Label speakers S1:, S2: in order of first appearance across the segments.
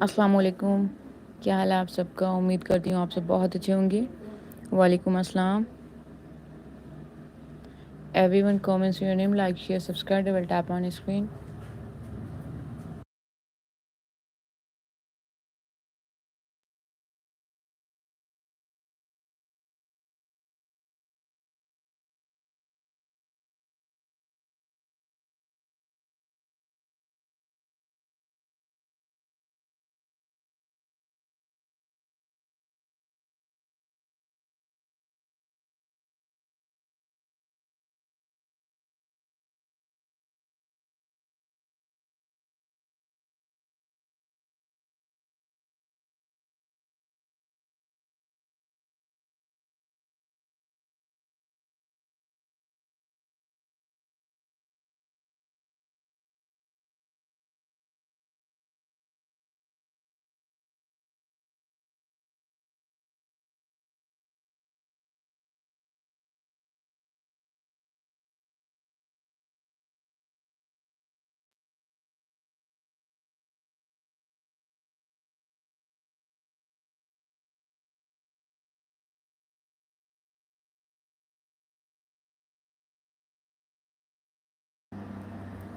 S1: अस्सलाम वालेकुम। क्या हाल है आप सबका? उम्मीद करती हूँ आप सब बहुत अच्छे होंगे। वालेकुम अस्सलाम। Everyone comments your name, like, share, subscribe, double tap on screen.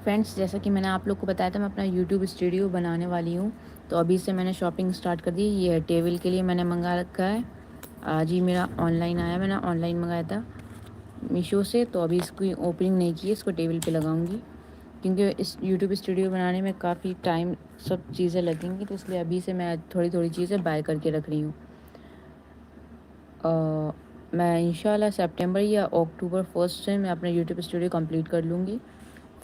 S1: Friends, जैसा कि मैंने आप लोग को बताया था, मैं अपना यूट्यूब स्टूडियो बनाने वाली हूँ। तो अभी से मैंने शॉपिंग स्टार्ट कर दी। ये टेबल के लिए मैंने मंगा रखा है। आज ही मेरा ऑनलाइन आया, मैंने ऑनलाइन मंगाया था मीशो से। तो अभी इसकी ओपनिंग नहीं की है, इसको टेबल पे लगाऊंगी क्योंकि इस यूट्यूब स्टूडियो बनाने में काफ़ी टाइम सब चीज़ें लगेंगी। तो इसलिए अभी से मैं थोड़ी थोड़ी चीज़ें बाय करके रख रही हूँ। मैं इंशाल्लाह सितंबर या अक्टूबर फर्स्ट से मैं अपना यूट्यूब स्टूडियो कंप्लीट कर लूँगी।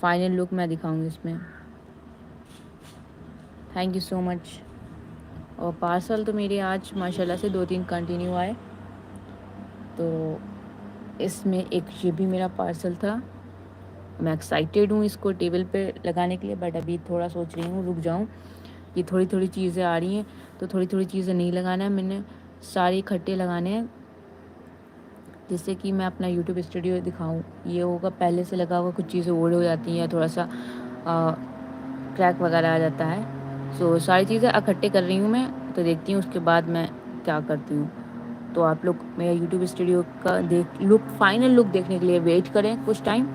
S1: फाइनल लुक मैं दिखाऊंगी इसमें। Thank you so much. और पार्सल तो मेरे आज माशाल्लाह से 2-3 कंटिन्यू आए। तो इसमें एक ये भी मेरा पार्सल था। मैं एक्साइटेड हूँ इसको टेबल पे लगाने के लिए, बट अभी थोड़ा सोच रही हूँ रुक जाऊँ। ये थोड़ी थोड़ी चीज़ें आ रही हैं तो थोड़ी थोड़ी चीज़ें नहीं लगाना है, मैंने सारे इकट्ठे लगाने हैं जिससे कि मैं अपना यूट्यूब स्टूडियो दिखाऊं। ये होगा पहले से लगा हुआ, कुछ चीज़ें ओल्ड हो जाती हैं या थोड़ा सा क्रैक वगैरह आ जाता है। सो सारी चीज़ें इकट्ठे कर रही हूँ मैं, तो देखती हूँ उसके बाद मैं क्या करती हूँ। तो आप लोग मेरा यूट्यूब स्टूडियो का फाइनल लुक देखने के लिए वेट करें कुछ टाइम,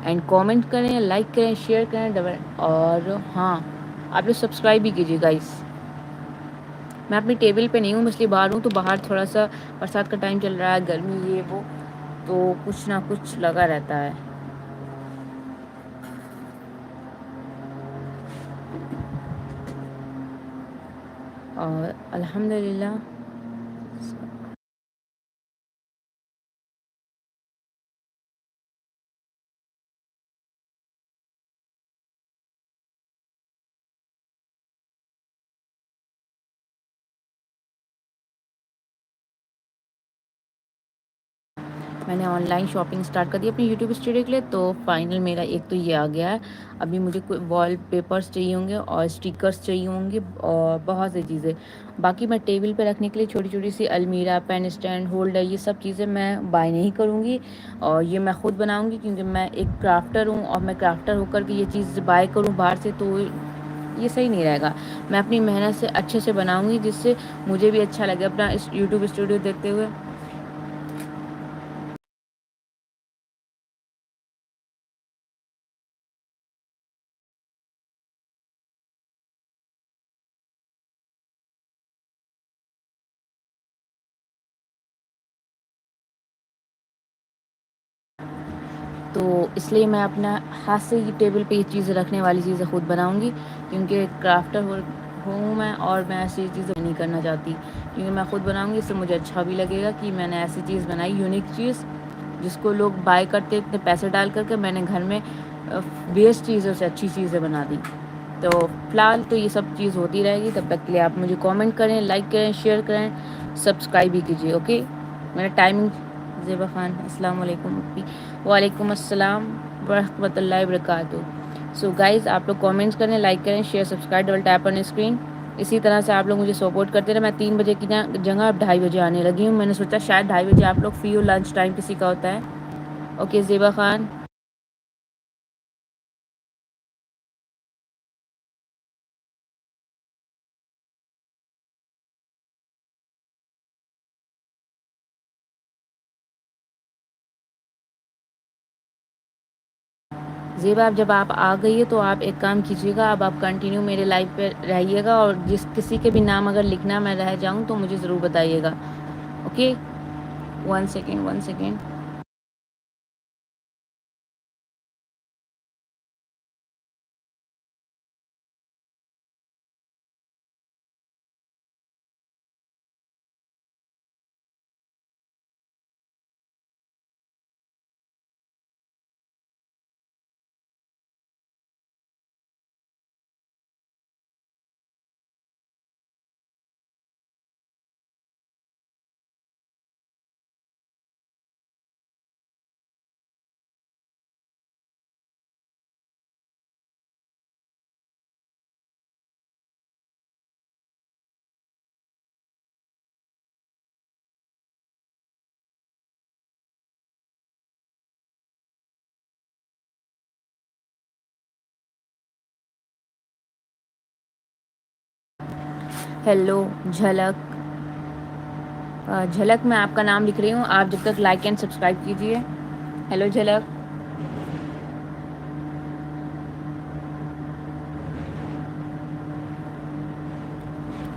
S1: एंड कमेंट करें, लाइक करें, शेयर करें डबल। और हाँ, आप लोग सब्सक्राइब भी कीजिए गाइस। मैं अपनी टेबल पे नहीं हूँ, इसलिए बाहर हूँ। तो बाहर थोड़ा सा बरसात का टाइम चल रहा है, गर्मी ये वो, तो कुछ ना कुछ लगा रहता है। और अल्हम्दुलिल्लाह मैंने ऑनलाइन शॉपिंग स्टार्ट कर दी अपने यूट्यूब स्टूडियो के लिए। तो फाइनल मेरा एक तो ये आ गया है। अभी मुझे कोई वॉल पेपर्स चाहिए होंगे और स्टिकर्स चाहिए होंगे और बहुत सी चीज़ें। बाकी मैं टेबल पे रखने के लिए छोटी छोटी सी अलमीरा, पेन स्टैंड, होल्डर, ये सब चीज़ें मैं बाय नहीं करूँगी और ये मैं ख़ुद बनाऊँगी क्योंकि मैं एक क्राफ्टर हूँ। और मैं क्राफ्टर होकर के ये चीज़ बाय करूँ बाहर से तो ये सही नहीं रहेगा। मैं अपनी मेहनत से अच्छे से बनाऊँगी जिससे मुझे भी अच्छा लगे अपना इस यूट्यूब स्टूडियो देखते हुए। तो इसलिए मैं अपना हाथ से ही टेबल पे ये चीज़ें रखने वाली चीज़ें खुद बनाऊंगी क्योंकि क्राफ्टर हूँ मैं और मैं ऐसी चीज़ें नहीं करना चाहती। क्योंकि मैं खुद बनाऊंगी, इससे मुझे अच्छा भी लगेगा कि मैंने ऐसी चीज़ बनाई, यूनिक चीज़ जिसको लोग बाय करते इतने पैसे डाल करके। मैंने घर में वेस्ट चीज़ों से अच्छी चीज़ें बना दी। तो फ़िलहाल तो ये सब चीज़ होती रहेगी। तब तक के लिए आप मुझे कमेंट करें, लाइक करें, शेयर करें, सब्सक्राइब भी कीजिए। ओके, मेरा टाइमिंग ज़ेबा ख़ान, अस्सलाम वालेकुम। वालेकुम अस्सलाम वरहमतुल्लाहि वबरकातुहू। सो गाइज़, आप लोग कमेंट्स करें, लाइक करें, share, subscribe, double tap on screen. इसी तरह से आप लोग मुझे सपोर्ट करते रहे। मैं 3 बजे की जगह अब 2:30 बजे आने लगी हूँ। मैंने सोचा शायद 2:30 बजे आप लोग फ्री हो, लंच टाइम किसी का होता है। ओके ज़ेबा ख़ान। ज़ेब आप जब आप आ गई है तो आप एक काम कीजिएगा, अब आप कंटिन्यू मेरे लाइव पे रहिएगा और जिस किसी के भी नाम अगर लिखना मैं रह जाऊँ तो मुझे ज़रूर बताइएगा। Okay, 1 second 1 second. हेलो झलक, झलक मैं आपका नाम लिख रही हूँ, आप जब तक लाइक एंड सब्सक्राइब कीजिए। हेलो झलक,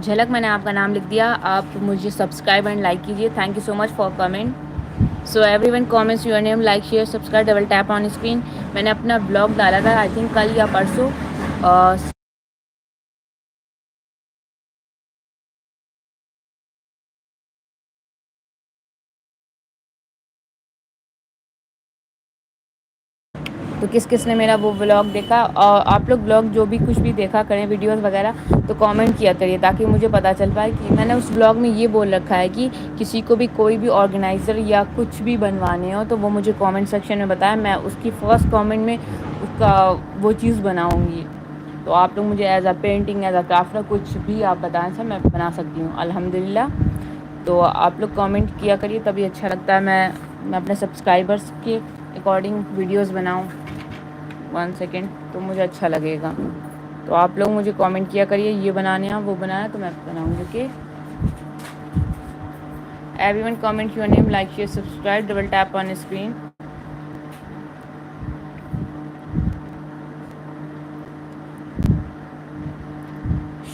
S1: झलक मैंने आपका नाम लिख दिया, आप मुझे सब्सक्राइब एंड लाइक कीजिए। Thank you so much for comment. So everyone comments your name, like share subscribe, double tap on screen. मैंने अपना ब्लॉग डाला था आई थिंक कल या परसों। तो किस किस ने मेरा वो व्लॉग देखा, और आप लोग ब्लॉग जो भी कुछ भी देखा करें वीडियोस वगैरह, तो कमेंट किया करिए ताकि मुझे पता चल पाए कि मैंने उस ब्लॉग में ये बोल रखा है कि किसी को भी कोई भी ऑर्गेनाइज़र या कुछ भी बनवाने हो तो वो मुझे कमेंट सेक्शन में बताएं, मैं उसकी फर्स्ट कमेंट में उसका वो चीज़ बनाऊँगी। तो आप लोग मुझे as a painting as a crafter कुछ भी आप बताएं सर, मैं बना सकती हूँ अल्हम्दुलिल्लाह। तो आप लोग कमेंट किया करिए तभी अच्छा लगता है, मैं अपने सब्सक्राइबर्स के अकॉर्डिंग वीडियोस बनाऊं। 1 सेकेंड, तो मुझे अच्छा लगेगा। तो आप लोग मुझे कमेंट किया करिए ये बनाने हैं वो बनाना है तो मैं बनाऊंगी। Okay, everyone comment your name, like share subscribe, double tap on screen.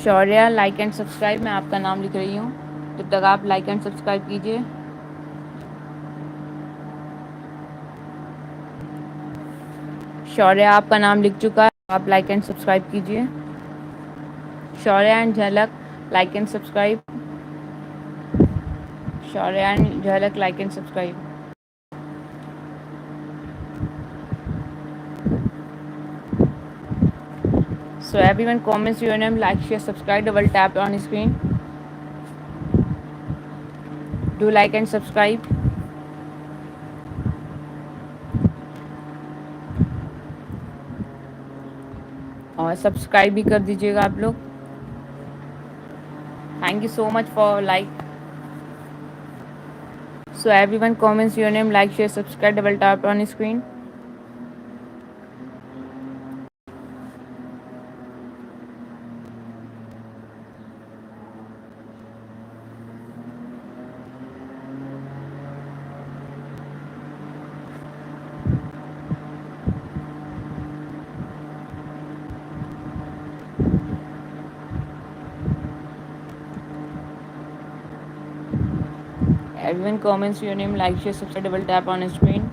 S1: Shaurya like and subscribe, मैं आपका नाम लिख रही हूँ, जब तक आप लाइक एंड सब्सक्राइब कीजिए। शौर्या आपका नाम लिख चुका है, आप लाइक एंड सब्सक्राइब कीजिए। Shaurya and Jhalak like and subscribe, Shaurya and Jhalak like and subscribe. So everyone comments your name, like, share, subscribe, double tap on screen. Do like and subscribe. और सब्सक्राइब भी कर दीजिएगा आप लोग। Thank you so much for like. So everyone comments your name, like, share, subscribe, double tap on screen. Everyone comments your name, like, share, subscribe, double tap on screen.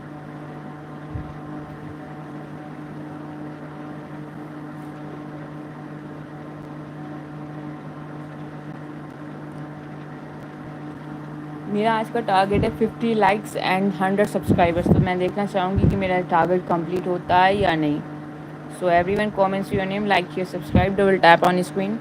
S1: मेरा आज का target है 50 likes and 100 subscribers, तो मैं देखना चाहूँगी कि मेरा टारगेट कंप्लीट होता है या नहीं। सो everyone comments your name, like, share, subscribe, double tap on screen.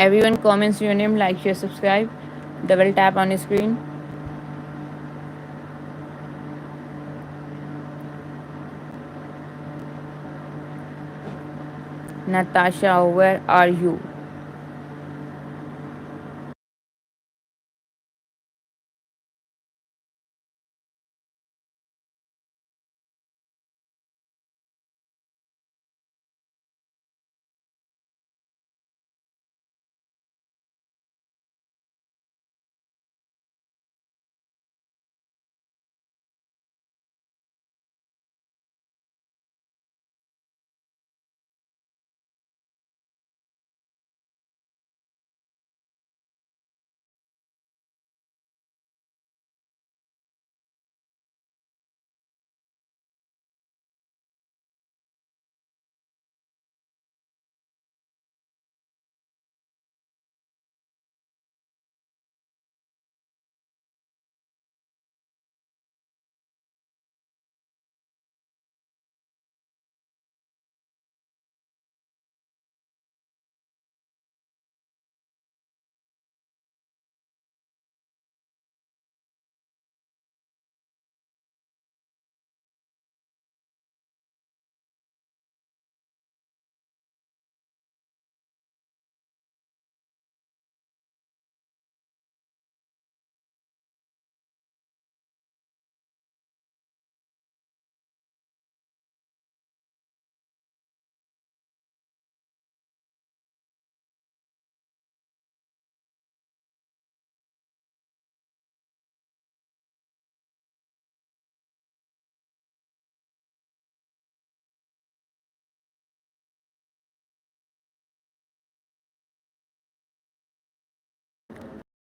S1: Everyone comments your name, like, share, subscribe. Double tap on the screen. Natasha, where are you?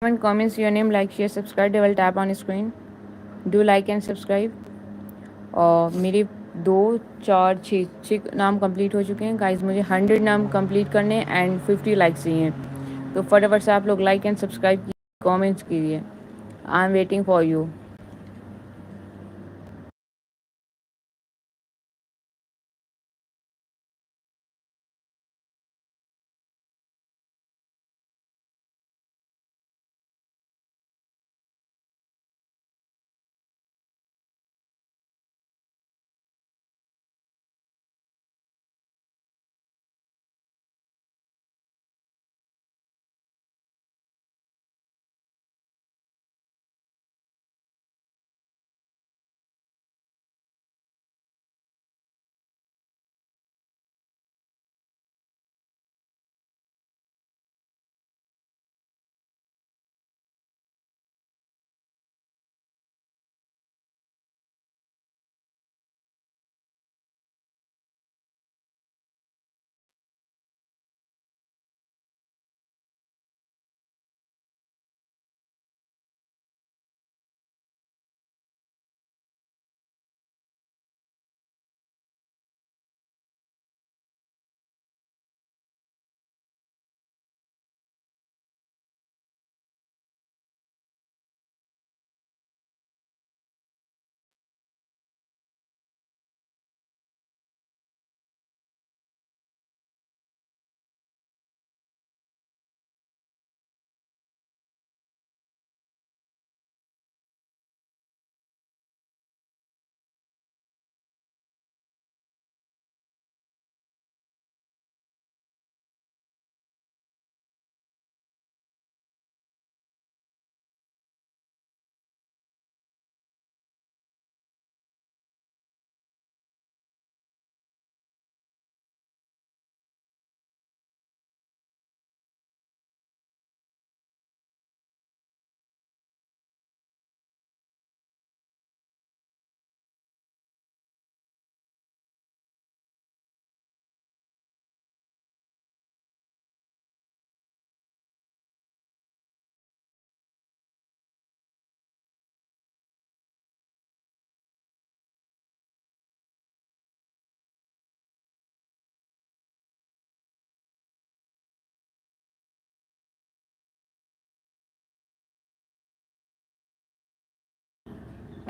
S1: Everyone comments your name, like, share, subscribe. Double tap on the screen. Do like and subscribe. और मेरे 2 4 6 नाम complete हो चुके हैं guys. मुझे 100 नाम complete करने and 50 likes चाहिए। तो फटाफट से आप लोग लाइक एंड सब्सक्राइब कीजिए, कमेंट्स कीजिए। I am waiting for you.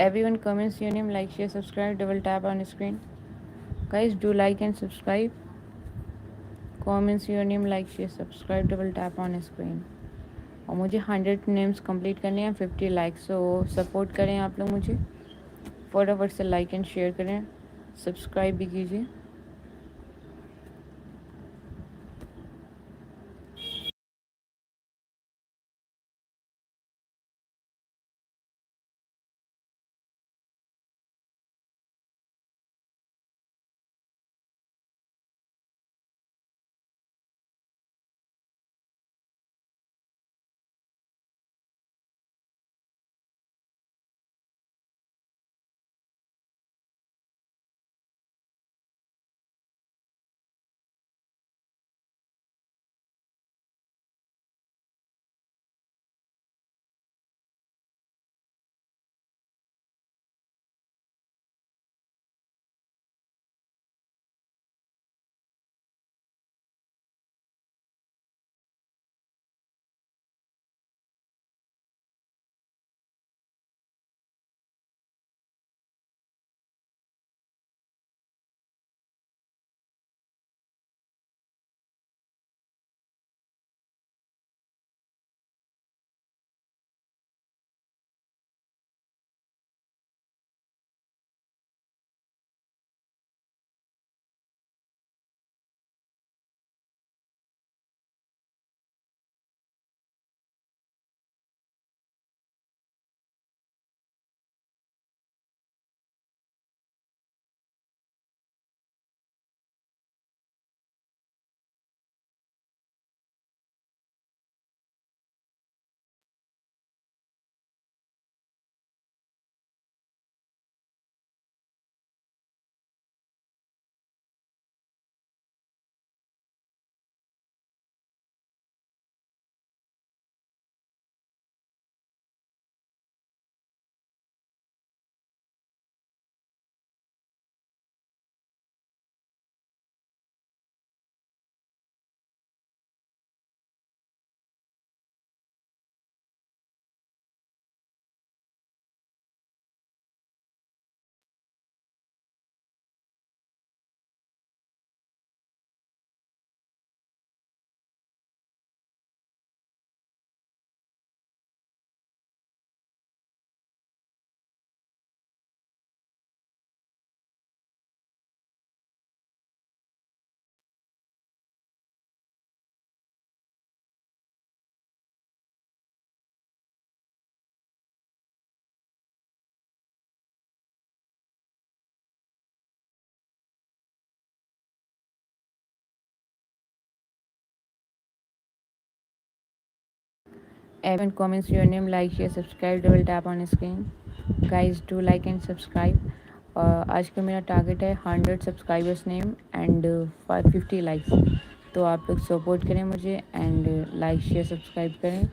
S1: Everyone comments your name, like, share, subscribe. Double tap on the screen. Guys, do like and subscribe. Comments your name, like share subscribe, double tap on screen. और मुझे 100 names complete करने हैं, 50 likes. सो support करें आप लोग मुझे, फटाफट से लाइक एंड शेयर करें, सब्सक्राइब भी कीजिए। Everyone comments your name, like share subscribe, double tap on screen. Guys do like and subscribe. आज का मेरा टारगेट है 100 सब्सक्राइबर्स नेम एंड 50 लाइक्स। तो आप लोग सपोर्ट करें मुझे एंड लाइक शेयर सब्सक्राइब करें।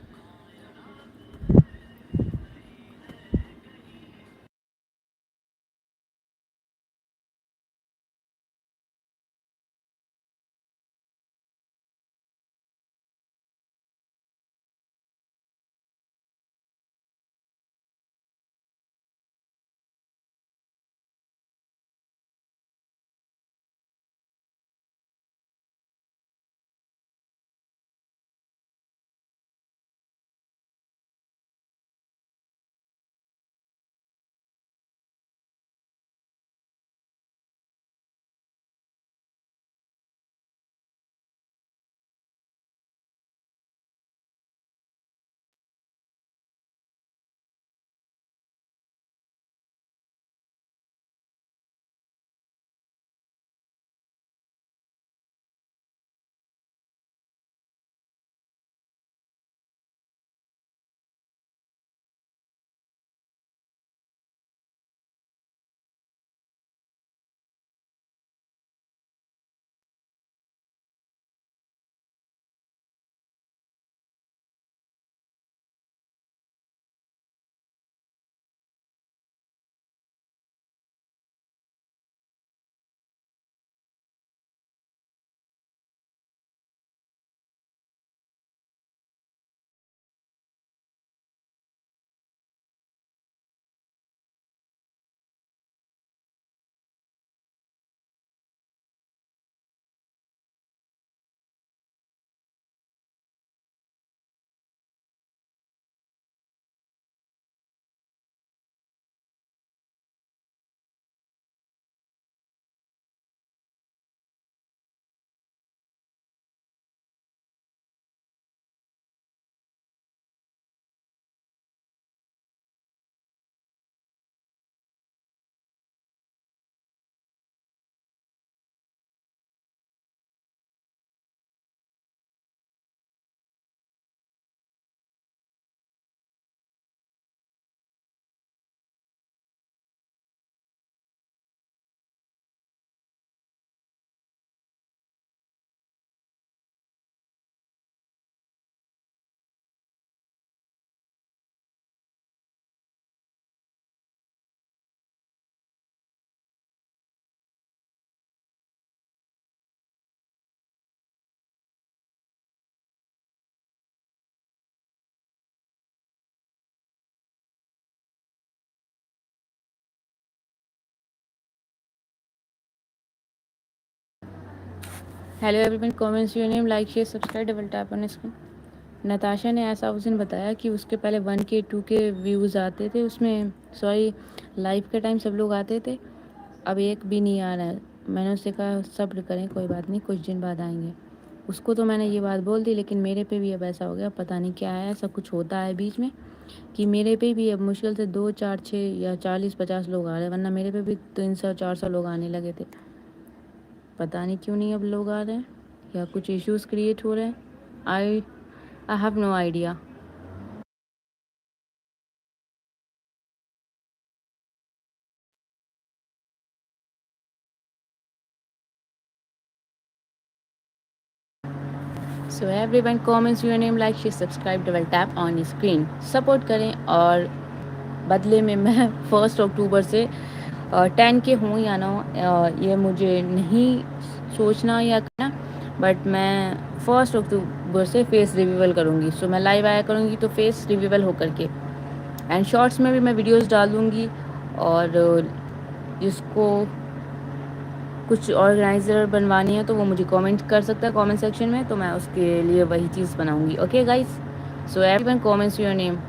S1: Hello everyone, comments your name, like share subscribe, double tap on screen. Natasha ने ऐसा उस दिन बताया कि उसके पहले 1K 2K व्यूज़ आते थे उसमें, सॉरी लाइव के टाइम सब लोग आते थे, अब एक भी नहीं आ रहा है। मैंने उससे कहा सब्र करें, कोई बात नहीं, कुछ दिन बाद आएंगे। उसको तो मैंने ये बात बोल दी, लेकिन मेरे पे भी अब ऐसा हो गया, पता नहीं क्या है, ऐसा कुछ होता है बीच में कि मेरे पे भी अब मुश्किल से 2 4 6 या 40 50 लोग आ रहे हैं, वरना मेरे पे भी 300 400 लोग आने लगे थे। पता नहीं क्यों नहीं अब लोग आ रहे हैं, या कुछ इश्यूज़ क्रिएट हो रहे हैं। I have no idea. So everyone, comments your name, like share subscribe, double tap on screen, support करें। और बदले में मैं 1 अक्टूबर से 10K हूँ या ना हो, ये मुझे नहीं सोचना या करना, बट मैं 1 अक्टूबर से फेस रिव्यूअल करूँगी। सो मैं लाइव आया करूँगी तो फेस रिव्यूअल होकर के, एंड शॉर्ट्स में भी मैं वीडियोस डाल दूँगी। और जिसको कुछ ऑर्गेनाइज़र बनवानी है तो वो मुझे कमेंट कर सकता है कमेंट सेक्शन में, तो मैं उसके लिए वही चीज़ बनाऊँगी। Okay guys, so everyone comments your name.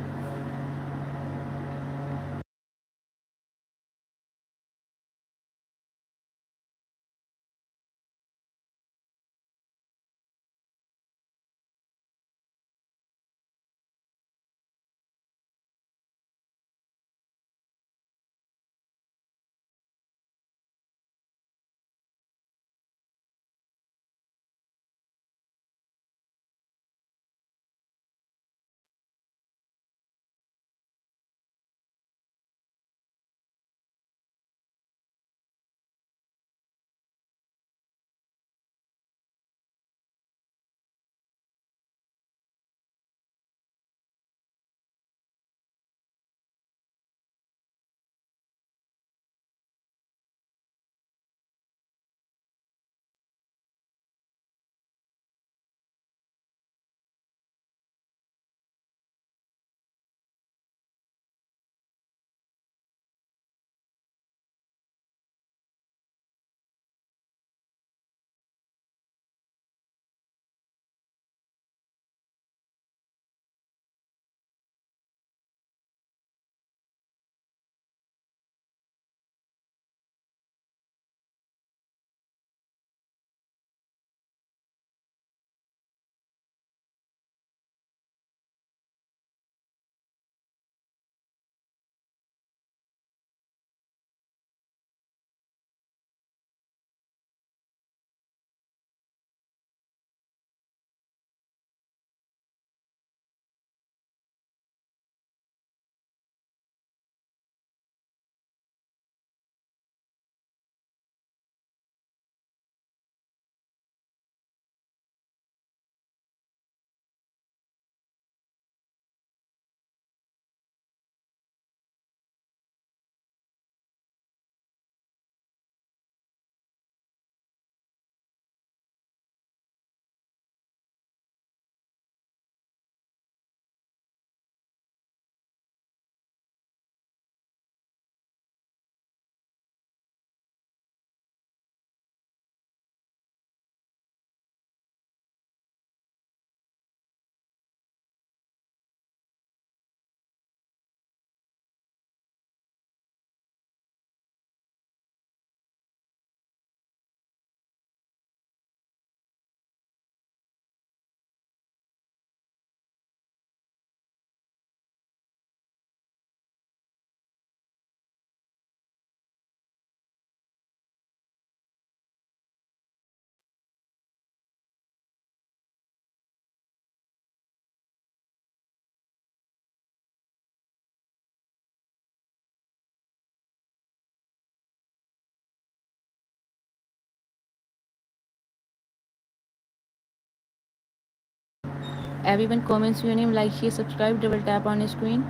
S1: Everyone comments your name, like share subscribe, double tap on screen,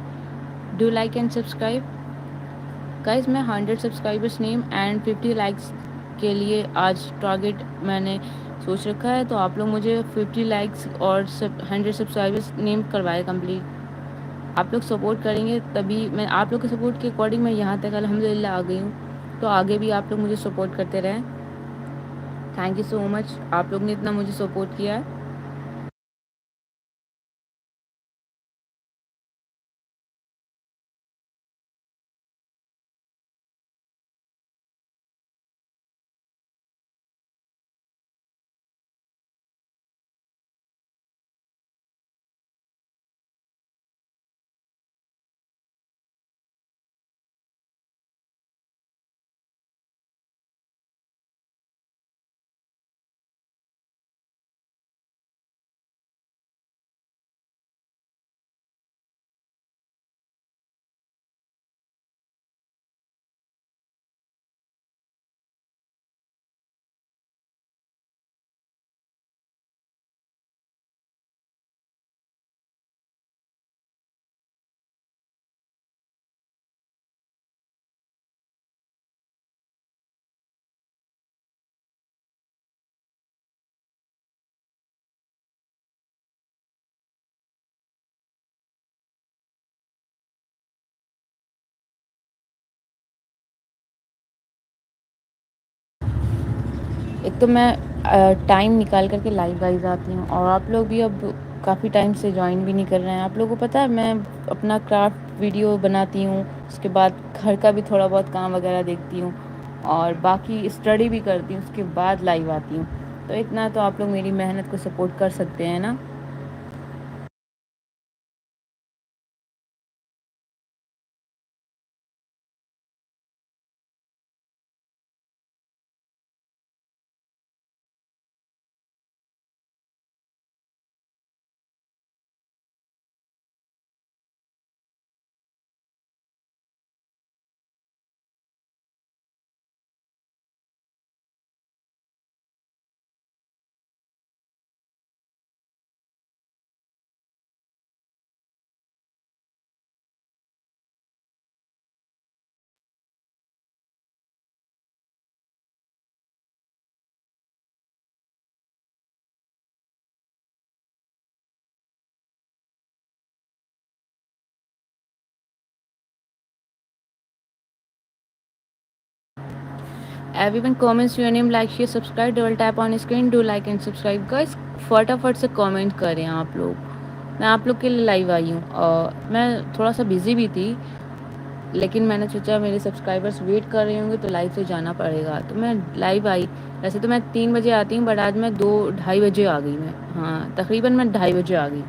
S1: do like and subscribe. Guys मैं 100 सब्सक्राइबर्स नेम एंड 50 लाइक्स के लिए आज टारगेट मैंने सोच रखा है, तो आप लोग मुझे 50 लाइक्स और 100 सब्सक्राइबर्स नेम करवाए कंप्लीट। आप लोग सपोर्ट करेंगे तभी मैं, आप लोग के सपोर्ट के अकॉर्डिंग मैं यहाँ तक अल्हम्दुलिल्लाह आ गई हूँ, तो आगे भी आप लोग मुझे सपोर्ट करते रहें। थैंक यू सो मच, आप लोग ने इतना मुझे सपोर्ट किया है। एक तो मैं टाइम निकाल कर के लाइव वाइज़ आती हूँ, और आप लोग भी अब काफ़ी टाइम से जॉइन भी नहीं कर रहे हैं। आप लोगों को पता है मैं अपना क्राफ्ट वीडियो बनाती हूँ, उसके बाद घर का भी थोड़ा बहुत काम वगैरह देखती हूँ, और बाकी स्टडी भी करती हूँ, उसके बाद लाइव आती हूँ। तो इतना तो आप लोग मेरी मेहनत को सपोर्ट कर सकते हैं ना। Everyone comments your name, like, share, subscribe, double tap on screen, do like and subscribe guys। फटाफट से कमेंट करें आप लोग, मैं आप लोग के लिए लाइव आई हूँ। मैं थोड़ा सा बिजी भी थी, लेकिन मैंने सोचा मेरे सब्सक्राइबर्स वेट कर रहे होंगे तो लाइव तो जाना पड़ेगा, तो मैं लाइव आई। वैसे तो मैं 3 बजे आती हूँ, बट आज मैं 2 ढाई बजे आ गई। मैं, हाँ, तकरीबन मैं 2:30 बजे आ गई।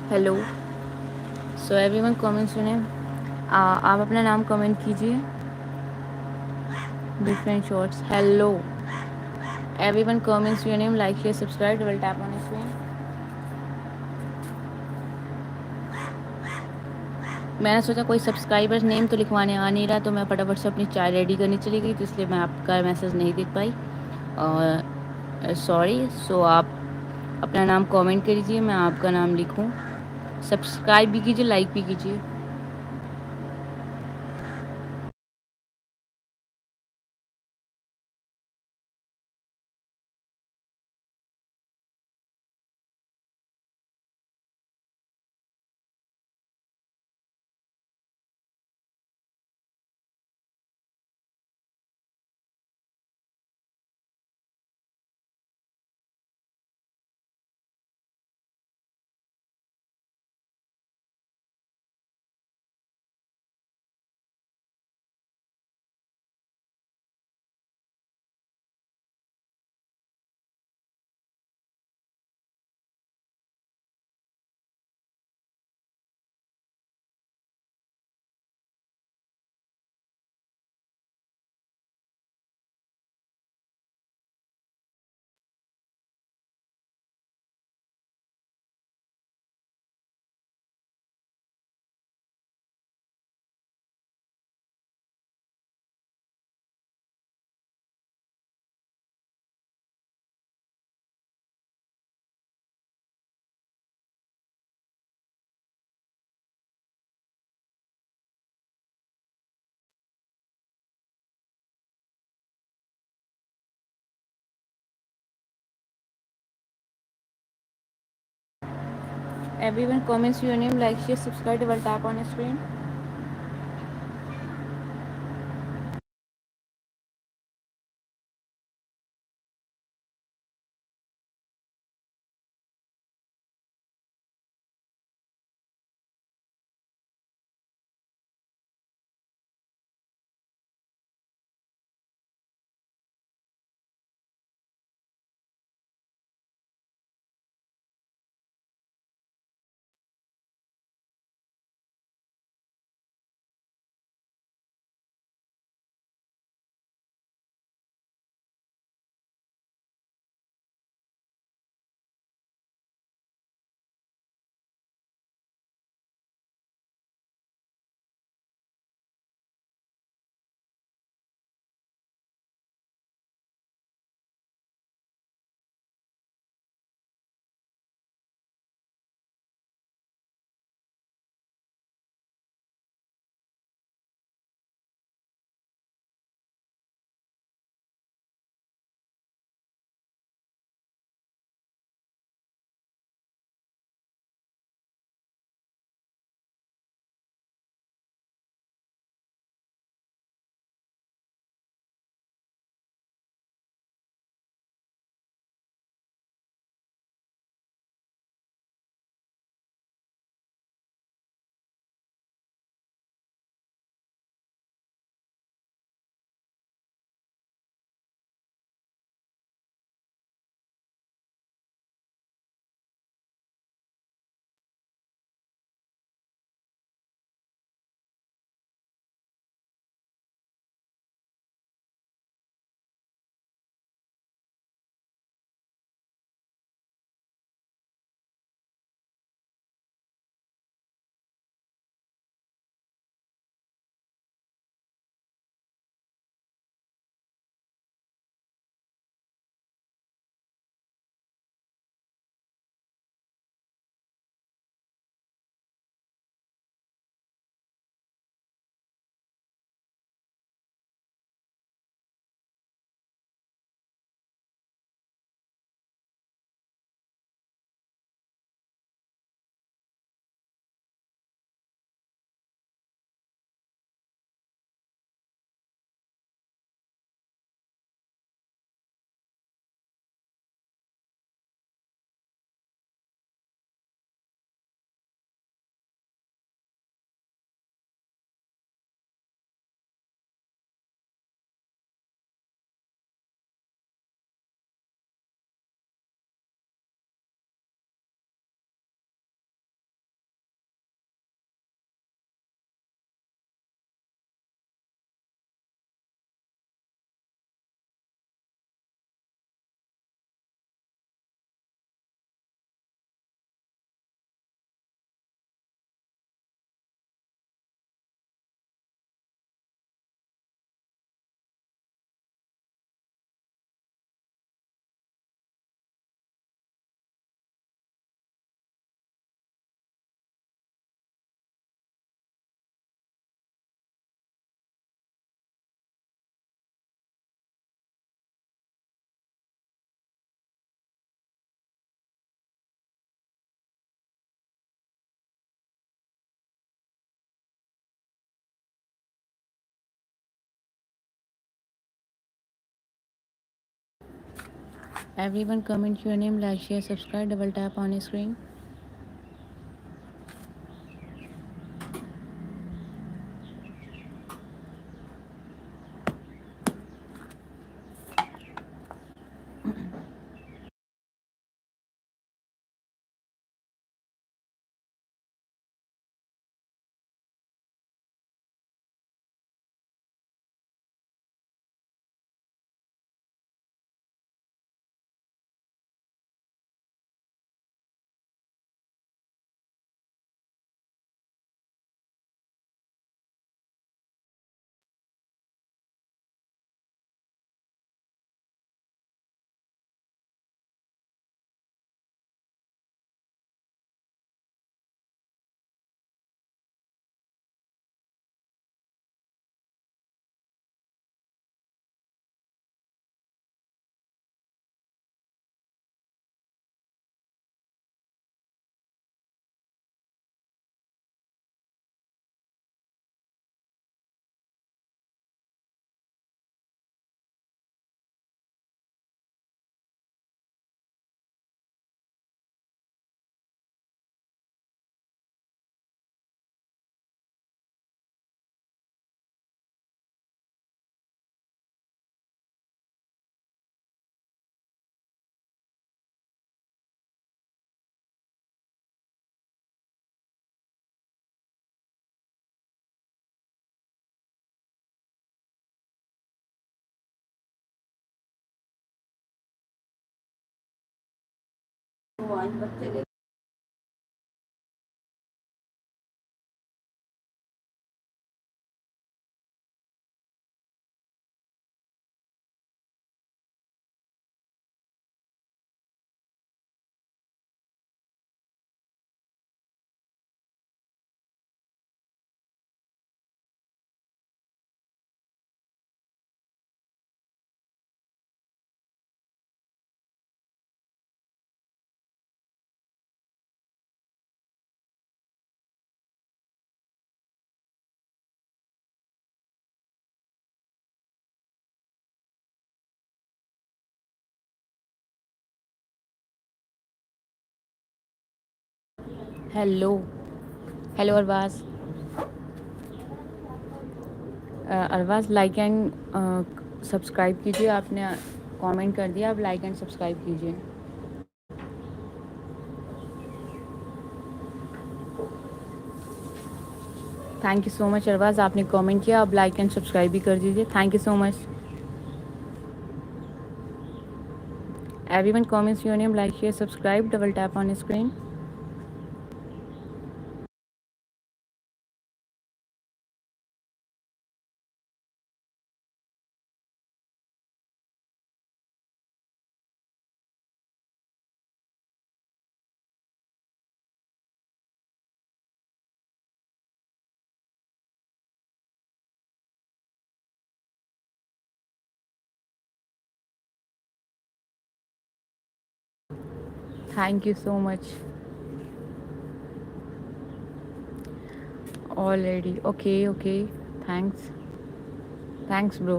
S1: हेलो। सो एवरीवन कमेंट सुने। आप अपना नाम कमेंट कीजिए। Different shorts. Hello everyone comments your name, like share subscribe, double tap on screen. मैंने सोचा कोई सब्सक्राइबर्स नेम तो लिखवाने आ नहीं रहा, तो मैं फटाफट से अपनी चाय रेडी करनी चली गई, तो इसलिए मैं आपका मैसेज नहीं देख पाई और सॉरी। सो आप अपना नाम कमेंट कीजिए, मैं आपका नाम लिखूं। सब्सक्राइब भी कीजिए, लाइक भी कीजिए। Everyone comments your name, like, share, subscribe, double tap on screen. Everyone comment your name, like, share, subscribe, double tap on your screen. Hello, hello Arbaaz. Arbaaz like and subscribe कीजिए। आपने कमेंट कर दिया, आप like and subscribe कीजिए। Thank you so much Arbaaz, आपने comment किया, आप like and subscribe भी कर दीजिए। Thank you so much. Everyone comments your name, like, share, subscribe, double tap on screen. Thank you so much already. Okay okay, thanks, thanks bro.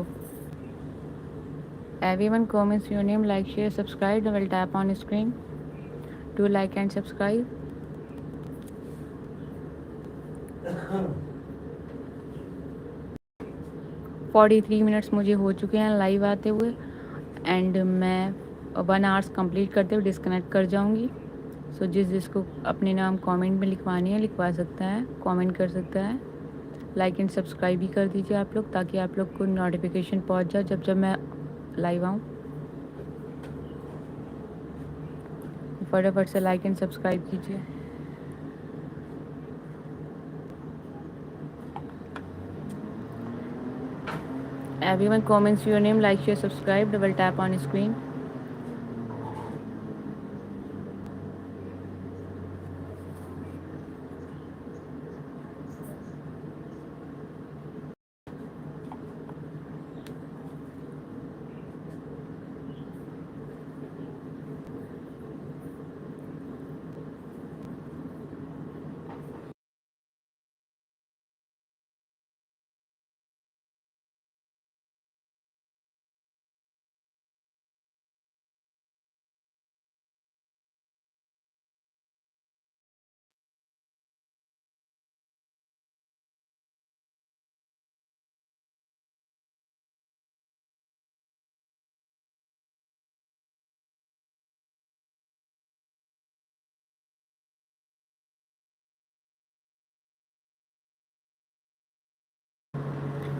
S1: Everyone comments your name, like, share, subscribe, double tap on screen to like and subscribe. 43 minutes मुझे हो चुके हैं live आते हुए, and मैं 1 hours complete करते हुए disconnect कर जाऊंगी। सो जिसको अपने नाम कमेंट में लिखवानी है लिखवा सकता है, कमेंट कर सकता है। लाइक एंड सब्सक्राइब भी कर दीजिए आप लोग, ताकि आप लोग को नोटिफिकेशन पहुंच जाए जब जब मैं लाइव आऊँ। फटाफट से लाइक एंड सब्सक्राइब कीजिए। Everyone comments your name, like, share, subscribe, double tap on screen.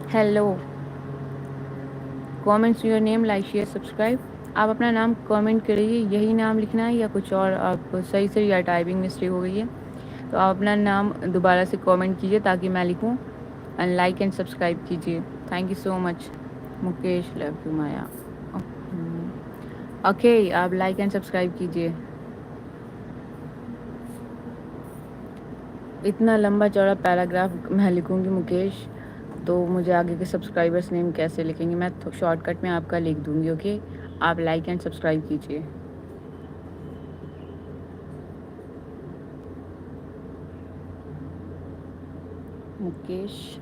S1: Hello, comments your name, like share subscribe. आप अपना नाम कमेंट करिए, यही नाम लिखना है या कुछ और, आप सही से, या टाइपिंग मिस्टेक हो गई है तो आप अपना नाम दोबारा से कमेंट कीजिए ताकि मैं लिखूं। एंड लाइक एंड सब्सक्राइब कीजिए। Thank you so much. Mukesh, love you Maya. Okay, आप लाइक एंड सब्सक्राइब कीजिए। इतना लंबा चौड़ा पैराग्राफ मैं लिखूंगी मुकेश, तो मुझे आगे के सब्सक्राइबर्स नेम कैसे लिखेंगे? मैं शॉर्टकट में आपका लिख दूंगी। ओके, आप लाइक एंड सब्सक्राइब कीजिए। मुकेश,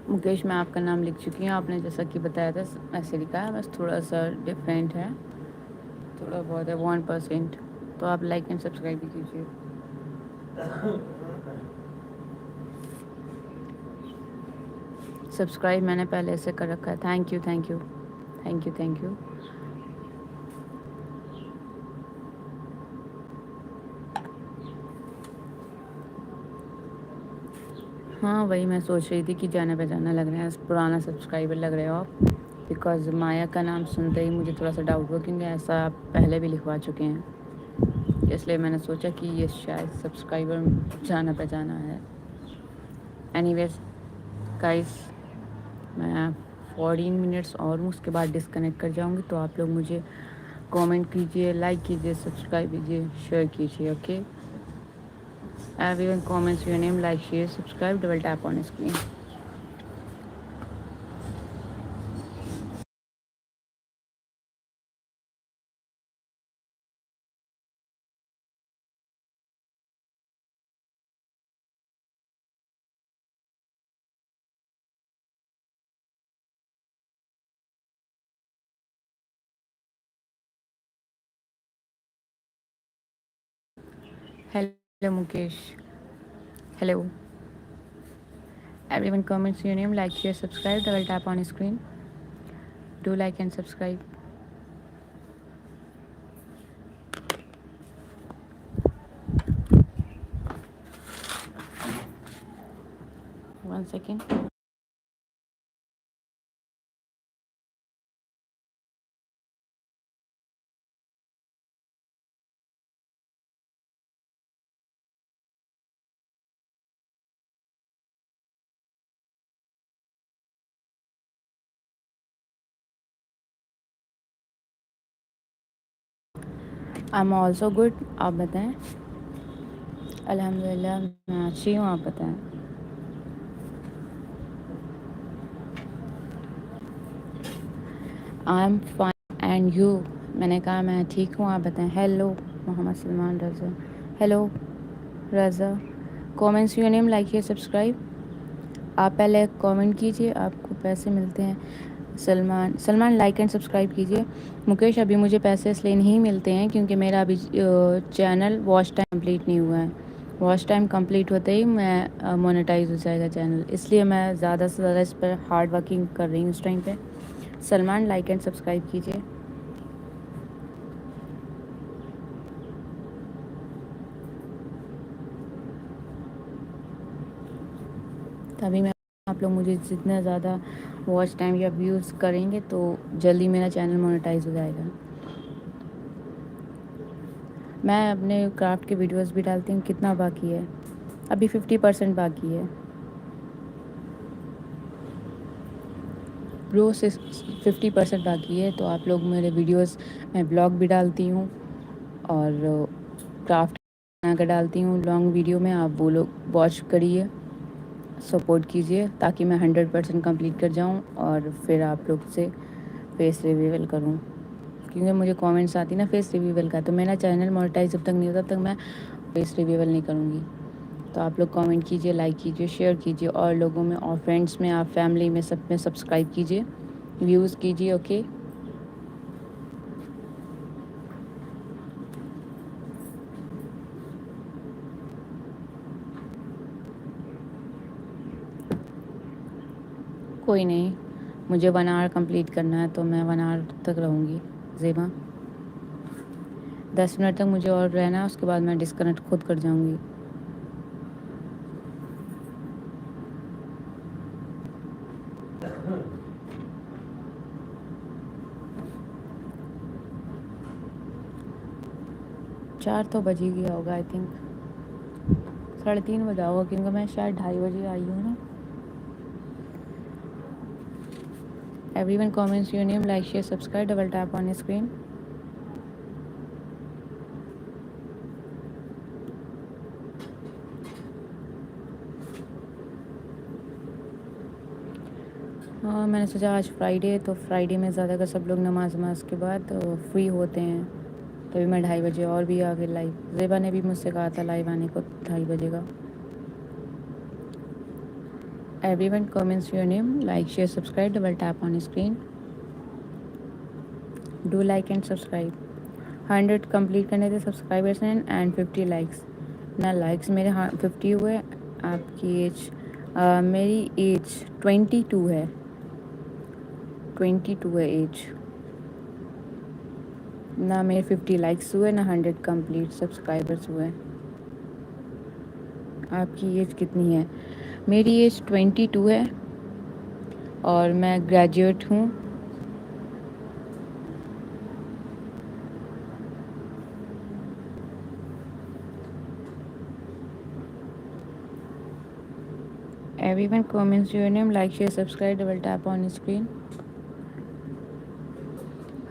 S1: मुकेश, मैं आपका नाम लिख चुकी हूँ। आपने जैसा कि बताया था ऐसे लिखा है, बस थोड़ा सा डिफरेंट है, थोड़ा बहुत है, 1%। तो आप लाइक एंड सब्सक्राइब भी कीजिए। सब्सक्राइब मैंने पहले से कर रखा है। Thank you, thank you, thank you, thank you. हाँ, वही मैं सोच रही थी कि जाना पहचाना लग रहा है, पुराना सब्सक्राइबर लग रहे हो आप। बिकॉज माया का नाम सुनते ही मुझे थोड़ा सा डाउट हुआ, क्योंकि ऐसा आप पहले भी लिखवा चुके हैं, इसलिए मैंने सोचा कि ये शायद सब्सक्राइबर जाना पहचाना है। एनीवेज गाइस, मैं 14 मिनट्स और हूँ, उसके बाद डिस्कनेक्ट कर जाऊँगी। तो आप लोग मुझे कमेंट कीजिए, लाइक कीजिए, सब्सक्राइब कीजिए, शेयर कीजिए। Okay, everyone comments your name, like, share, subscribe, double tap on screen. Hello Mukesh. Hello. Everyone comments your name, like, share, subscribe, double tap on screen. Do like and subscribe. One second. I'm also good. आप बताएं। अल्हम्दुलिल्लाह मैं अच्छी हूँ, आप बताएं। I am fine and you. मैंने कहा मैं ठीक हूँ, आप बताएं। Hello Mohammad Salman Raza. Hello Raza. Comments your name, like, share, subscribe. आप पहले कमेंट कीजिए, आपको पैसे मिलते हैं। सलमान लाइक एंड सब्सक्राइब कीजिए। मुकेश, अभी मुझे पैसे इसलिए नहीं मिलते हैं क्योंकि मेरा अभी चैनल वॉच टाइम कंप्लीट नहीं हुआ है। वॉच टाइम कंप्लीट होते ही मैं मोनेटाइज हो जाएगा चैनल, इसलिए मैं ज़्यादा से ज़्यादा इस पर हार्ड वर्किंग कर रही हूँ इस टाइम पे। सलमान लाइक एंड सब्सक्राइब कीजिए। तभी मैं, आप लोग मुझे जितना ज़्यादा वॉच टाइम या व्यूज़ करेंगे तो जल्दी मेरा चैनल मोनेटाइज हो जाएगा। मैं अपने क्राफ्ट के वीडियोस भी डालती हूँ। कितना बाकी है? अभी 50% बाकी है ब्रो, से 50% बाकी है। तो आप लोग मेरे वीडियोस, मैं ब्लॉग भी डालती हूँ और क्राफ्ट बना कर डालती हूँ लॉन्ग वीडियो में। आप वो लोग वॉच करिए, सपोर्ट कीजिए ताकि मैं 100% कंप्लीट कर जाऊँ और फिर आप लोग से फेस रिवीवल करूँ, क्योंकि मुझे कमेंट्स आती ना फेस रिवीवल का, तो मेरा चैनल मोनेटाइज जब तक नहीं होता तब तक मैं फेस रिवीवल नहीं करूँगी। तो आप लोग कमेंट कीजिए, लाइक कीजिए, शेयर कीजिए, और लोगों में और फ्रेंड्स में, आप फैमिली में, सब में सब्सक्राइब कीजिए, व्यूज़ कीजिए। ओके, कोई नहीं, मुझे 1 आवर कंप्लीट करना है तो मैं 1 आवर तक रहूँगी ज़ेबा। 10 मिनट तक मुझे और रहना है, उसके बाद मैं डिस्कनेक्ट खुद कर जाऊँगी। चार तो बज ही गया होगा आई थिंक, 3:30 बजा होगा क्योंकि मैं शायद 2:30 बजे आई हूँ ना। Everyone comments your name, like, share, subscribe, double tap on your screen. हाँ, मैंने सोचा आज फ्राइडे है तो फ्राइडे में ज़्यादातर सब लोग नमाज के बाद फ्री होते हैं, तभी मैं 2:30 बजे और भी आ गई लाइव। ज़ेबा ने भी मुझसे कहा था लाइव आने को 2:30 बजे का। Everyone comments your name, like, share, subscribe, double tap on your screen. Do like and subscribe. 100 complete करने थे सब्सक्राइबर्स हैं एंड 50 लाइक्स ना। लाइक्स मेरे 50 हुए। आपकी एज मेरी एज 22 है, 22 है एज ना। मेरे 50 लाइक्स हुए ना 100 कंप्लीट सब्सक्राइबर्स हुए। आपकी एज कितनी है? मेरी एज 22 है और मैं ग्रेजुएट हूँ। Everyone comments your name, like, share, subscribe, double tap on screen.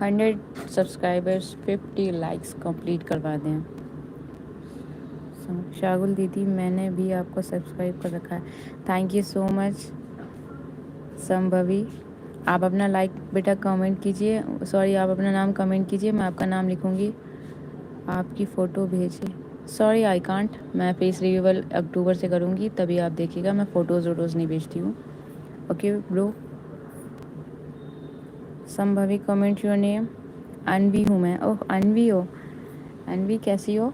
S1: 100 subscribers 50 likes complete करवा दें। शागुल दीदी, मैंने भी आपको सब्सक्राइब कर रखा है, thank you so much. Shambhavi, आप अपना लाइक बेटा कमेंट कीजिए, सॉरी आप अपना नाम कमेंट कीजिए, मैं आपका नाम लिखूँगी। आपकी फ़ोटो भेजिए। सॉरी आई कांट, मैं फेस रिव्यूअल अक्टूबर से करूँगी तभी आप देखिएगा, मैं फ़ोटोज़ वोटोज़ नहीं भेजती हूँ। Okay bro. Sambhavi comment your name. Anvi हूँ मैं। ओह अनवी हो, अनवी कैसी हो?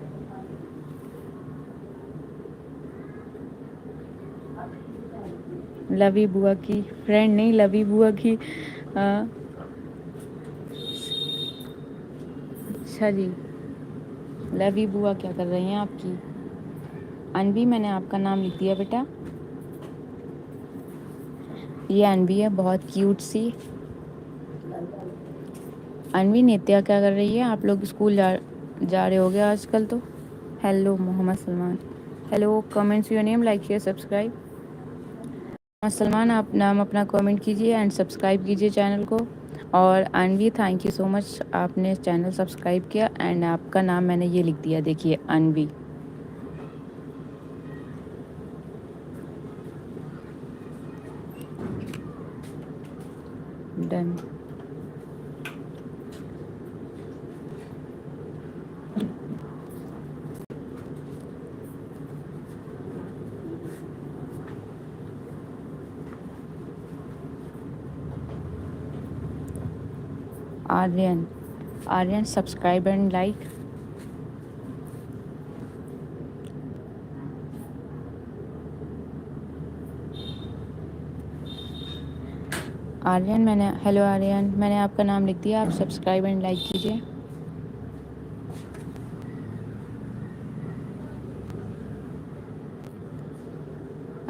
S1: लवी बुआ की फ्रेंड नहीं, लवी बुआ की। अच्छा जी, लवी बुआ क्या कर रही हैं आपकी? अनवी, मैंने आपका नाम लिख दिया बेटा। ये अनवी है, बहुत क्यूट सी। अनवी, नित्या क्या कर रही है? आप लोग स्कूल जा रहे होगे आजकल तो। Hello Mohammad Salman, hello. Comments your name, like share subscribe. Mohammad Salman, आप नाम अपना कमेंट कीजिए एंड सब्सक्राइब कीजिए चैनल को। और Anvi, thank you so much, आपने चैनल सब्सक्राइब किया एंड आपका नाम मैंने ये लिख दिया, देखिए Anvi. Done. Aryan, Aryan subscribe and like. Aryan, मैंने, हेलो आर्यन, मैंने आपका नाम लिख दिया, आप सब्सक्राइब एंड लाइक कीजिए।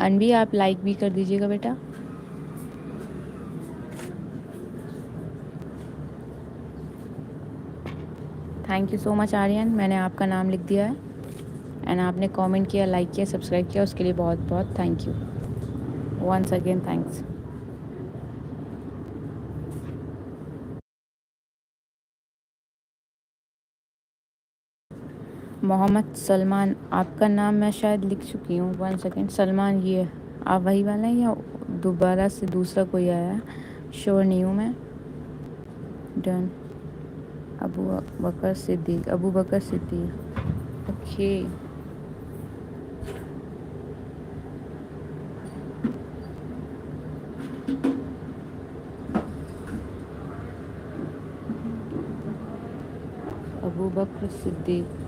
S1: अनवी, आप लाइक भी कर दीजिएगा बेटा। Thank you so much Aryan, मैंने आपका नाम लिख दिया है एंड आपने कमेंट किया, लाइक किया, सब्सक्राइब किया, उसके लिए बहुत बहुत thank you. Once again thanks. Mohammad Salman, आपका नाम मैं शायद लिख चुकी हूँ। 1 सेकेंड। सलमान, ये आप वही वाला हैं या दोबारा से दूसरा कोई आया है? श्योर नहीं हूँ मैं। डन। अबू बकर सिद्दीक, अबू बकर सिद्दीक, ओके। अबू बकर सिद्दीक,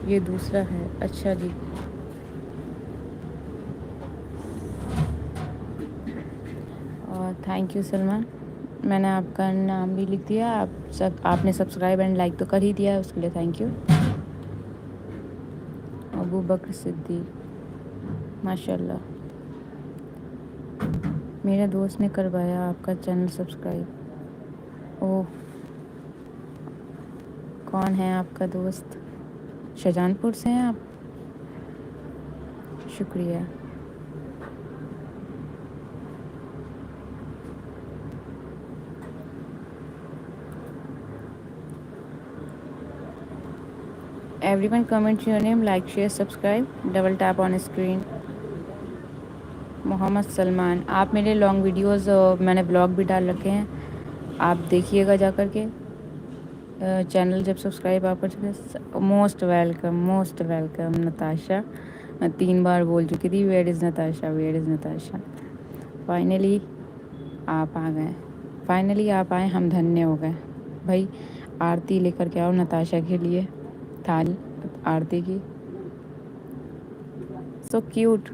S1: ये दूसरा है, अच्छा जी। थैंक यू सलमान, मैंने आपका नाम भी लिख दिया। आपने सब्सक्राइब एंड लाइक तो कर ही दिया है, उसके लिए थैंक यू। अबू बकर सिद्दीक, माशाल्लाह, मेरे दोस्त ने करवाया आपका चैनल सब्सक्राइब। ओह, कौन है आपका दोस्त? शाहजहानपुर से हैं आप? शुक्रिया। Everyone comment your name, like share subscribe, double tap on screen. Mohammad Salman, आप मेरे लॉन्ग वीडियोस मैंने ब्लॉग भी डाल रखे हैं, आप देखिएगा जा कर के। चैनल जब सब्सक्राइब आप कर चुके, most welcome, most welcome Natasha. मैं 3 बार बोल चुकी थी where is Natasha, where is Natasha. Finally आप आ गए, फाइनली आप आए, हम धन्य हो गए। भाई आरती लेकर के आओ नताशा के लिए, थाली आरती की। So cute.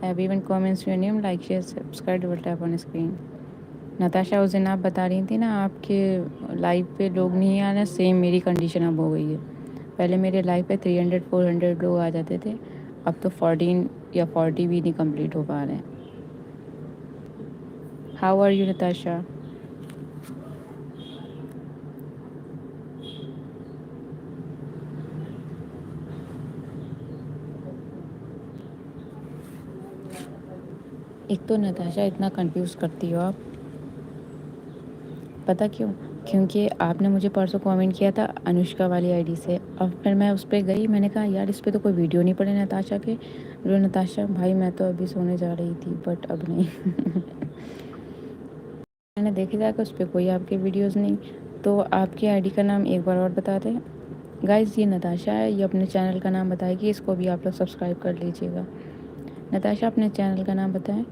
S1: Everyone comments your name, like share subscribe, double tap on screen. Natasha, उस दिन आप बता रही थी ना आपके लाइव पे लोग नहीं आ रहे, सेम मेरी कंडीशन अब हो गई है। पहले मेरे लाइव पे 300-400 लोग आ जाते थे, अब तो 14 या 40 भी नहीं कंप्लीट हो पा रहे हैं। How are you Natasha? एक तो नताशा इतना कंफ्यूज करती हो आप, पता क्यों? क्योंकि आपने मुझे परसों कमेंट किया था अनुष्का वाली आईडी से, अब फिर मैं उस पर गई, मैंने कहा यार इस पर तो कोई वीडियो नहीं पड़े नताशा के। बोले नताशा भाई मैं तो अभी सोने जा रही थी, बट अब नहीं। मैंने देखे जाकर उस पर कोई आपके वीडियोस नहीं। तो आपकी आईडी का नाम एक बार और बता दें गाइस। ये नताशा है, ये अपने चैनल का नाम बताएगी, इसको भी आप लोग सब्सक्राइब कर लीजिएगा। नताशा अपने चैनल का नाम बताएं।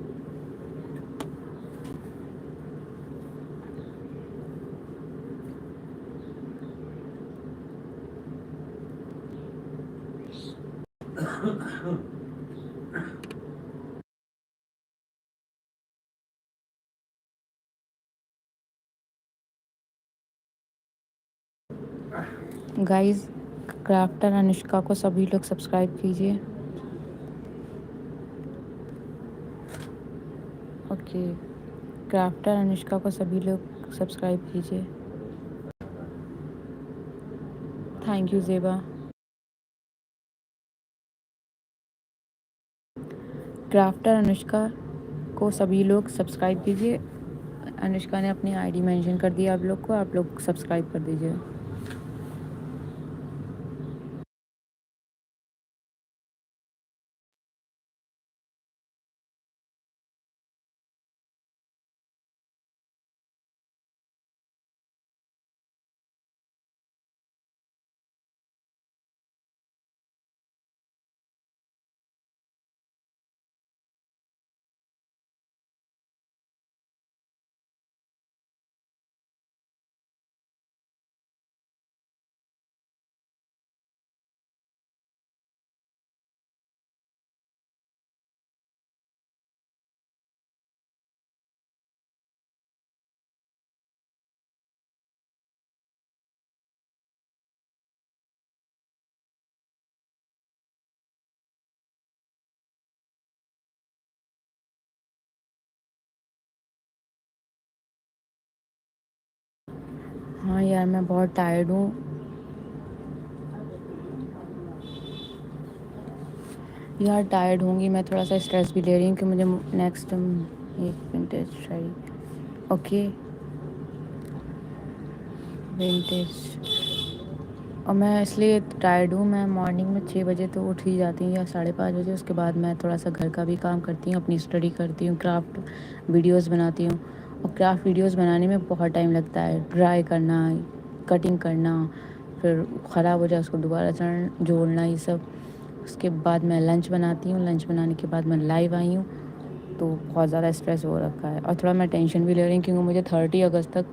S1: गाइस क्राफ्टर अनुष्का को सभी लोग सब्सक्राइब कीजिए। ओके, क्राफ्टर अनुष्का को सभी लोग सब्सक्राइब कीजिए। Thank you Zeba. Crafter Anushka को सभी लोग सब्सक्राइब कीजिए। अनुष्का ने अपनी आईडी मेंशन कर दी आप लोग को, आप लोग सब्सक्राइब कर दीजिए। हाँ यार मैं बहुत टायर्ड हूँ यार, टायर्ड होंगी मैं, थोड़ा सा स्ट्रेस भी ले रही हूँ कि मुझे नेक्स्ट एक विंटेज शायरी। Okay, vintage. और मैं इसलिए टायर्ड हूँ, मैं मॉर्निंग में 6 बजे तो उठ ही जाती हूँ या 5:30 बजे। उसके बाद मैं थोड़ा सा घर का भी काम करती हूँ, अपनी स्टडी करती हूँ, क्राफ्ट वीडियोस बनाती हूँ। और क्राफ्ट वीडियोस बनाने में बहुत टाइम लगता है, ड्राई करना, कटिंग करना, फिर ख़राब हो जाए उसको दोबारा जोड़ना, ये सब। उसके बाद मैं लंच बनाती हूँ, लंच बनाने के बाद मैं लाइव आई हूँ, तो बहुत ज़्यादा स्ट्रेस हो रखा है। और थोड़ा मैं टेंशन भी ले रही हूँ क्योंकि मुझे 30 अगस्त तक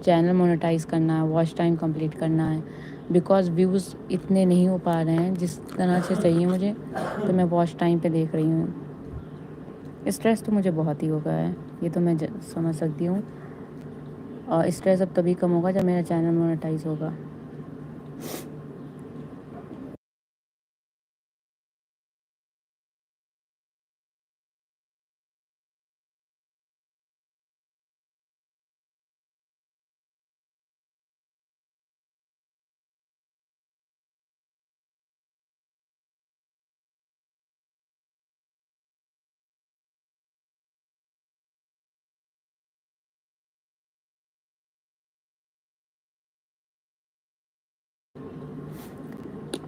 S1: चैनल मोनेटाइज़ करना है, वॉच टाइम कंप्लीट करना है। बिकॉज़ व्यूज़ इतने नहीं हो पा रहे हैं जिस तरह से चाहिए मुझे, तो मैं वॉच टाइम पे देख रही हूँ। स्ट्रेस तो मुझे बहुत ही हो गया है, ये तो मैं समझ सकती हूँ। और स्ट्रेस अब तभी कम होगा जब मेरा चैनल मोनेटाइज होगा।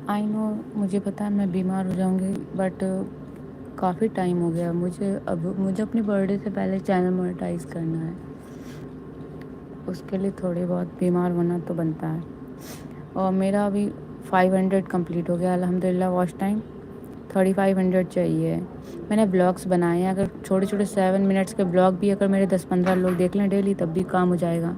S1: आई नो, मुझे पता है मैं बीमार हो जाऊंगी, बट काफ़ी टाइम हो गया मुझे। अब मुझे अपनी बर्थडे से पहले चैनल मोनेटाइज करना है, उसके लिए थोड़ी बहुत बीमार होना तो बनता है। और मेरा अभी 500 कंप्लीट हो गया अल्हम्दुलिल्लाह। वॉच टाइम 3500 चाहिए। मैंने ब्लॉग्स बनाए हैं, अगर छोटे छोटे 7 मिनट्स के ब्लॉग भी अगर मेरे 10-15 लोग देख लें डेली, तब भी काम हो जाएगा।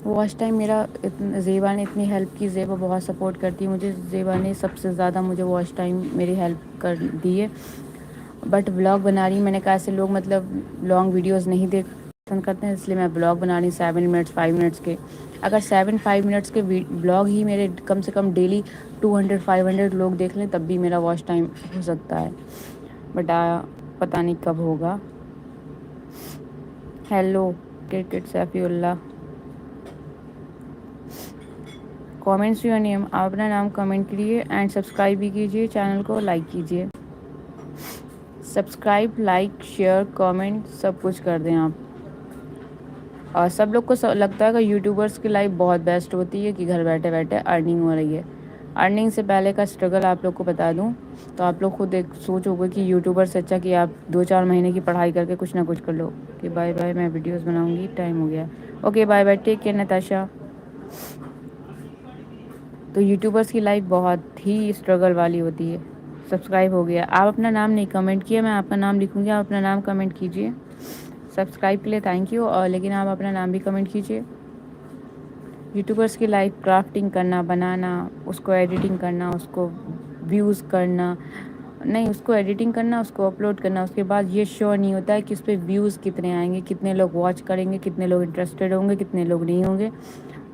S1: वॉच टाइम मेरा ज़ेबा ने इतनी हेल्प की, ज़ेबा बहुत सपोर्ट करती है मुझे। ज़ेबा ने सबसे ज़्यादा मुझे वॉच टाइम मेरी हेल्प कर दी है। बट ब्लॉग बना रही, मैंने कहा ऐसे लोग मतलब लॉन्ग वीडियोस नहीं देख पसंद करते हैं, इसलिए मैं ब्लॉग बना रही 7 मिनट्स 5 मिनट्स के। अगर 7-5 मिनट्स के ब्लॉग ही मेरे कम से कम डेली 200-500 लोग देख लें, तब भी मेरा वॉच टाइम हो सकता है। बट पता नहीं कब होगा। Hello cricket Saifullah, comments your name, आप अपना नाम कमेंट कीजिए एंड सब्सक्राइब भी कीजिए, चैनल को लाइक कीजिए। सब्सक्राइब, लाइक, शेयर, कमेंट सब कुछ कर दें आप। और सब लोग को लगता है कि यूट्यूबर्स की लाइफ बहुत बेस्ट होती है, कि घर बैठे बैठे अर्निंग हो रही है। अर्निंग से पहले का स्ट्रगल आप लोग को बता दूं, तो आप लोग खुद एक सोचोगे कि यूट्यूबर से अच्छा कि आप 2-4 महीने की पढ़ाई करके कुछ ना कुछ कर लो। कि बाय बाय, मैं वीडियोस बनाऊंगी, टाइम हो गया। Okay bye bye, take care Natasha. तो यूट्यूबर्स की लाइफ बहुत ही स्ट्रगल वाली होती है। सब्सक्राइब हो गया, आप अपना नाम नहीं कमेंट किया, मैं आपका नाम लिखूंगी, आप अपना नाम कमेंट कीजिए। सब्सक्राइब के लिए थैंक यू, और लेकिन आप अपना नाम भी कमेंट कीजिए। यूट्यूबर्स की लाइफ क्राफ्टिंग करना, बनाना, उसको एडिटिंग करना, उसको व्यूज़ करना, नहीं उसको एडिटिंग करना, उसको अपलोड करना, उसके बाद ये श्योर नहीं होता है कि उस पर व्यूज़ कितने आएंगे, कितने लोग वॉच करेंगे, कितने लोग इंटरेस्टेड होंगे, कितने लोग नहीं होंगे।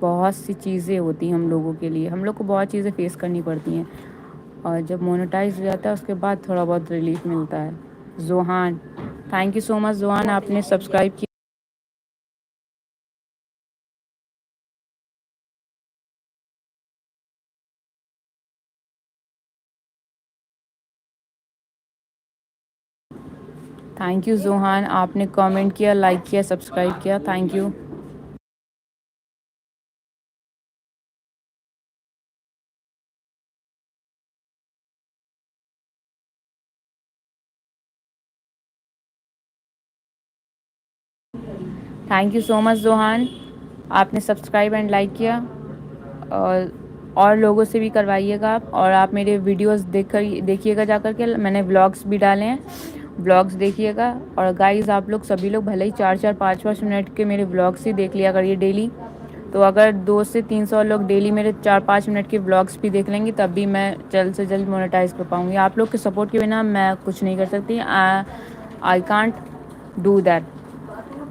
S1: बहुत सी चीज़ें होती हैं हम लोगों के लिए, हम लोग को बहुत चीज़ें फेस करनी पड़ती हैं। और जब मोनेटाइज हो जाता है उसके बाद थोड़ा बहुत रिलीफ मिलता है। Johan, thank you so much Johan, आपने सब्सक्राइब किया। थैंक यू जोहान, आपने कमेंट किया, लाइक किया, सब्सक्राइब किया, thank you. Thank you so much Johan, आपने सब्सक्राइब एंड लाइक किया। और लोगों से भी करवाइएगा आप, और आप मेरे वीडियोस देखिएगा जा कर के, मैंने व्लॉग्स भी डाले हैं, व्लॉग्स देखिएगा। और गाइस आप लोग सभी लोग भले ही 4-4 5-5 मिनट के मेरे व्लॉग्स ही देख लिया करिए डेली। तो अगर 200 से 300 लोग डेली मेरे 4-5 मिनट के व्लॉग्स भी देख लेंगे, तब भी मैं जल्द से जल्द मोनेटाइज कर पाऊँगी। आप लोग के सपोर्ट के बिना मैं कुछ नहीं कर सकती। आई कांट डू दैट,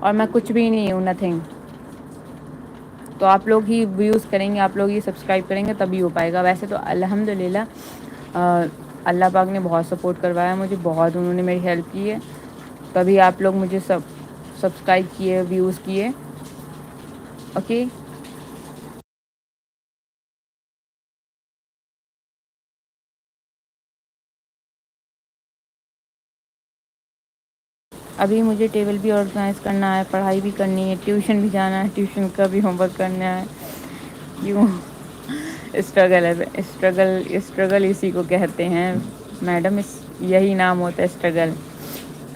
S1: और मैं कुछ भी नहीं हूँ, नथिंग। तो आप लोग ही व्यूज़ करेंगे, आप लोग ही सब्सक्राइब करेंगे, तभी हो पाएगा। वैसे तो अल्हम्दुलिल्लाह अल्लाह पाक ने बहुत सपोर्ट करवाया मुझे, बहुत उन्होंने मेरी हेल्प की है, तभी आप लोग मुझे सब्सक्राइब किए, व्यूज़ किए। ओके, अभी मुझे टेबल भी ऑर्गेनाइज करना है, पढ़ाई भी करनी है, ट्यूशन भी जाना है, ट्यूशन का भी होमवर्क करना है। क्यों? स्ट्रगल है, स्ट्रगल, स्ट्रगल इसी को कहते हैं मैडम, इस यही नाम होता है स्ट्रगल।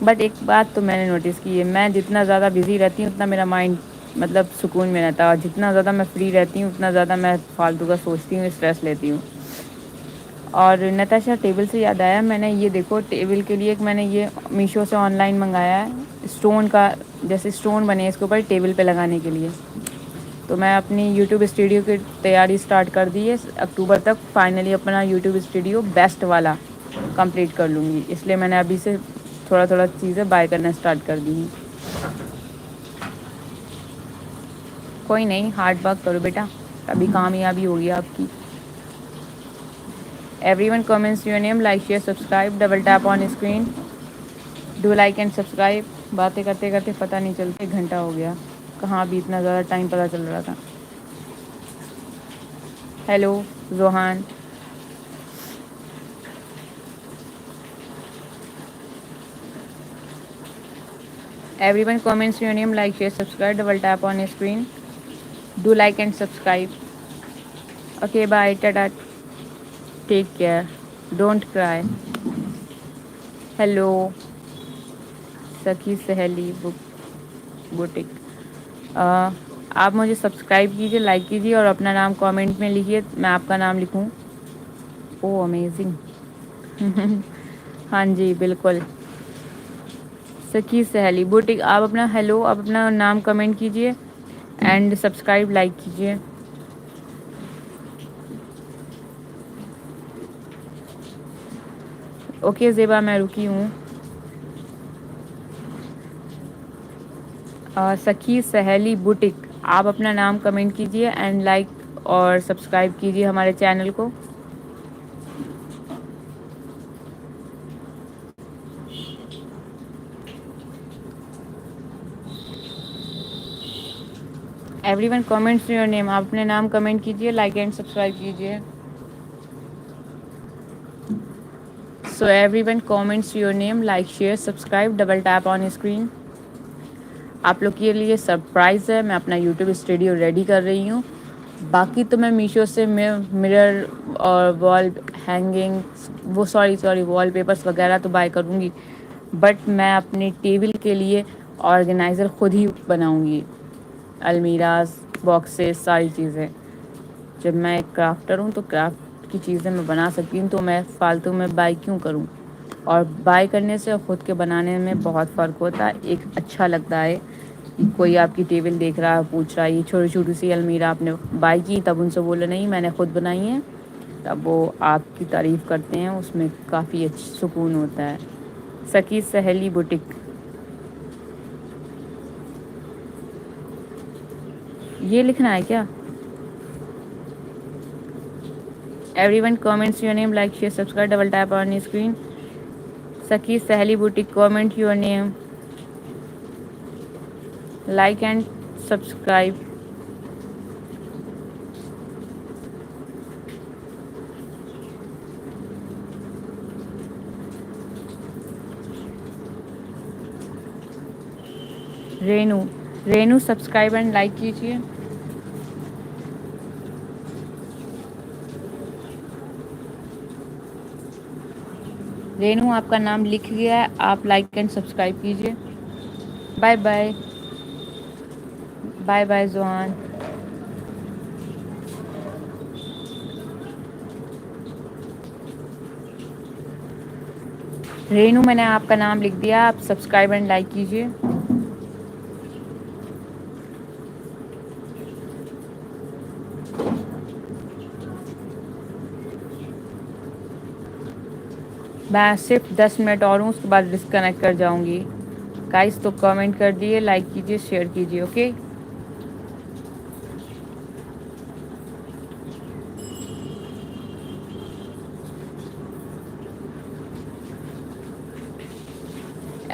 S1: बट एक बात तो मैंने नोटिस की है, मैं जितना ज़्यादा बिजी रहती हूँ उतना मेरा माइंड मतलब सुकून में रहता है। और जितना ज़्यादा मैं फ्री रहती हूँ उतना ज़्यादा मैं फालतू का सोचती हूँ, स्ट्रेस लेती हूँ। और नताशा, टेबल से याद आया, मैंने ये देखो टेबल के लिए एक मैंने ये मीशो से ऑनलाइन मंगाया है, स्टोन का, जैसे स्टोन बने इसके ऊपर टेबल पे लगाने के लिए। तो मैं अपनी यूट्यूब स्टूडियो की तैयारी स्टार्ट कर दी है। अक्टूबर तक फाइनली अपना यूट्यूब स्टूडियो बेस्ट वाला कंप्लीट कर लूँगी, इसलिए मैंने अभी से थोड़ा थोड़ा चीज़ें बाय करना स्टार्ट कर दी हैं। कोई नहीं, हार्ड वर्क करो बेटा, तभी कामयाबी होगी आपकी। Everyone comments your name, like, share, subscribe, double tap on screen, do like and subscribe। बातें करते करते पता नहीं चलता 1 घंटा हो गया, कहाँ अभी इतना ज़्यादा टाइम पता चल रहा था। Hello Johan, everyone comments your name, like, share, subscribe, double tap on screen, do like and subscribe। Okay, bye, tata, take care, don't cry। Hello सखी सहेली बुटीक, आप मुझे सब्सक्राइब कीजिए, लाइक कीजिए और अपना नाम कमेंट में लिखिए, मैं आपका नाम लिखूं। ओह अमेजिंग। हाँ जी बिल्कुल, सखी सहेली बुटीक, आप अपना हेलो, आप अपना नाम कमेंट कीजिए एंड सब्सक्राइब लाइक कीजिए। ओके ज़ेबा, मैं रुकी हूँ। सखी सहेली बुटीक, आप अपना नाम कमेंट कीजिए एंड लाइक और सब्सक्राइब कीजिए हमारे चैनल को। एवरीवन कमेंट्स योर नेम, आप अपने नाम कमेंट कीजिए, लाइक एंड सब्सक्राइब कीजिए। सो everyone comments your name, like share subscribe, double tap on screen. आप लोग के लिए सरप्राइज़ है, मैं अपना यूट्यूब स्टूडियो रेडी कर रही हूँ। बाकी तो मैं मीशो से मिरर और वॉल हैंगिंग, वो सॉरी वॉल पेपर्स वगैरह तो बाय करूँगी, बट मैं अपने टेबल के लिए ऑर्गेनाइज़र खुद ही बनाऊँगी, अलमीराज, बॉक्सेस, सारी चीज़ें। जब मैं एक क्राफ्टर हूँ तो क्राफ्ट की चीज़ें मैं बना सकती हूँ, तो मैं फालतू में बाय क्यों करूँ। और बाय करने से और ख़ुद के बनाने में बहुत फ़र्क होता है। एक अच्छा लगता है कि कोई आपकी टेबल देख रहा है, पूछ रहा है ये छोटी छोटी सी अलमीरा आपने बाय की, तब उनसे बोलो नहीं मैंने ख़ुद बनाई है, तब वो आपकी तारीफ़ करते हैं, उसमें काफ़ी अच्छा सुकून होता है। सखी सहेली बुटीक, ये लिखना है क्या? Everyone comments your name, like share subscribe, double tap on screen. Sakhi Saheli boutique, comment your name, like and subscribe। Renu, Renu subscribe and like कीजिए। रेनू आपका नाम लिख गया है, आप लाइक एंड सब्सक्राइब कीजिए। Bye bye, bye bye Johan. Renu मैंने आपका नाम लिख दिया, आप सब्सक्राइब एंड लाइक कीजिए। मैं सिर्फ 10 मिनट और हूँ, उसके बाद डिस्कनेक्ट कर जाऊँगी। गाइस तो कमेंट कर दिए, लाइक कीजिए, शेयर कीजिए। Okay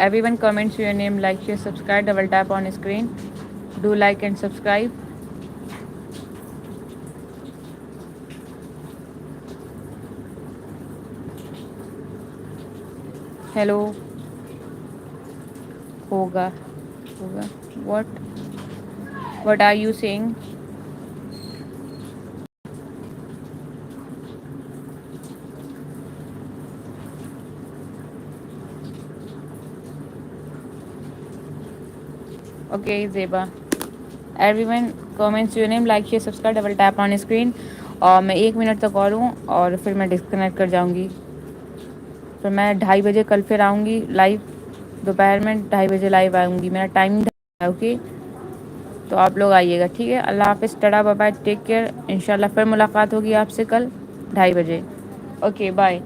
S1: everyone comments your name, like share subscribe, double tap on screen, do like and subscribe। Hello, होगा होगा, what are you saying? Okay Zeba, everyone comments your name, like share subscribe, double tap on screen. और मैं 1 minute तक और हूँ और फिर मैं डिस्कनेक्ट कर जाऊँगी। फिर मैं 2:30 बजे कल फिर आऊँगी लाइव, दोपहर में 2:30 बजे लाइव आऊँगी, मेरा टाइम है। ओके, तो आप लोग आइएगा, ठीक है। अल्लाह हाफिज़, tata bye bye, take care. इंशाल्लाह फिर मुलाकात होगी आपसे कल 2:30 बजे। Okay bye.